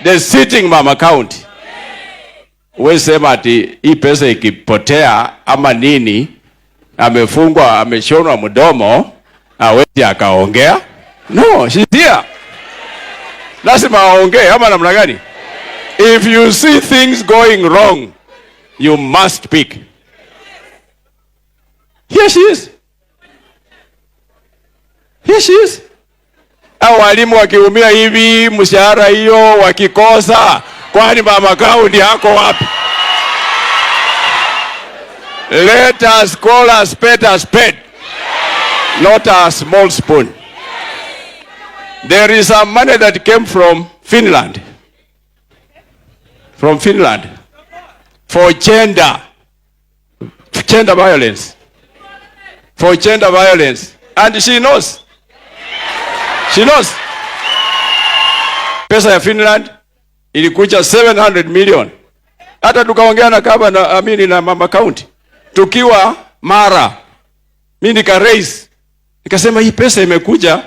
the sitting mama county. Wewe sema ati hii pesa ikipotea ama nini, amefungwa, ameshonwa mdomo, hawezi akaongea? No, she's here. Lazima aongee ama namna gani? If you see things going wrong, you must speak. Here she is. Here she is. Hao walimu wakiumia hivi, mshahara hiyo wakikosa, kwani mama kaunti yako wapi? Let us call a spade a spade, not a small spoon. There is some money that came from Finland. From Finland. For gender violence. For gender violence. And she knows. She knows. Pesa ya Finland ilikuja 700 million. Hata tukaongea na kaba na na mama county. Tukiwa Mara. Mimi nika raise. Nikasema hii pesa imekuja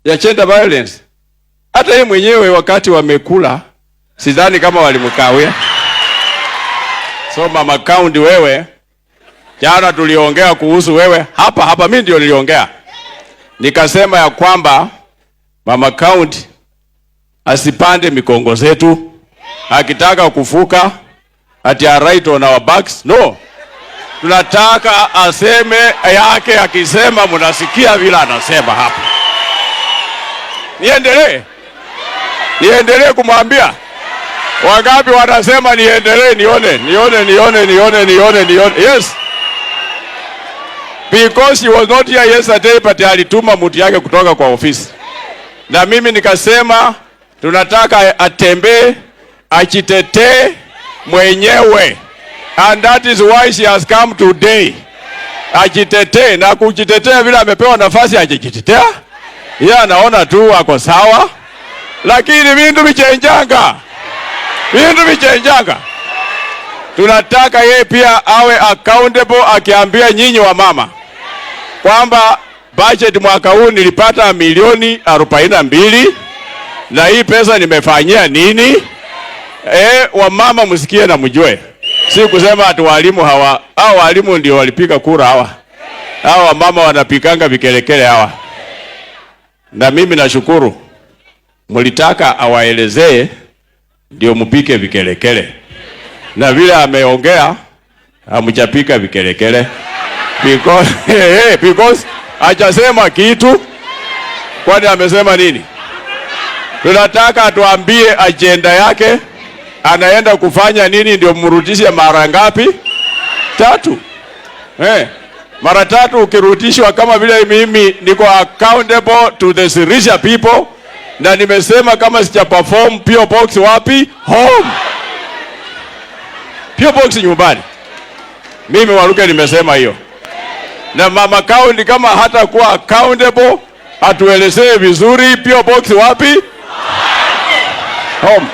ya gender violence. Hata yeye mwenyewe wakati wamekula sidhani kama walimkawia. So mama county wewe, jana tuliongea kuhusu wewe hapa mimi ndio niliongea. Nikasema ya kwamba mama county asipande mikongo zetu. Akitaka kufuka ati right on our backs. No. Tunataka aseme yake, akisema mnasikia vile anasema hapa. Niendelee kumwambia. Wangapi wanasema niendelee nione. Yes. Because he was not here yesterday, but alituma mtu yake kutoka kwa ofisi. Na mimi nikasema tunataka atembee, ajitetee mwenyewe. And that is why she has come today. Ajitetee, na kujitetea vile amepewa nafasi ajitetea. Yeye anaona tu ako sawa. Lakini vindu vichenjanga. Tunataka yeye pia awe accountable, akiambia nyinyi wa mama kwamba budget mwaka huu nilipata milioni 42 na hii pesa nimefanyia nini? Wa mama msikie na mjue. Si kusema ati walimu hao walimu ndio walipiga kura hawa. Hawa mama wanapikanga vikelekele hawa. Na mimi nashukuru. Mlitaka awaelezee ndio mpike vikelekele. Na vile ameongea hamjapika vikelekele. Because hajasema kitu. Kwani amesema nini? Tunataka atuambie agenda yake, anaenda kufanya nini ndio mrudishe mara ngapi? 3. Mara 3 ukirudishwa kama vile mimi niko accountable to the Sirisia people, na nimesema kama sija perform PO Box wapi? Home. PO Box nyumbani. Mimi Waluke nimesema hiyo. Na mama county kama hata kuwa accountable, atuelezee vizuri PO Box wapi? Home.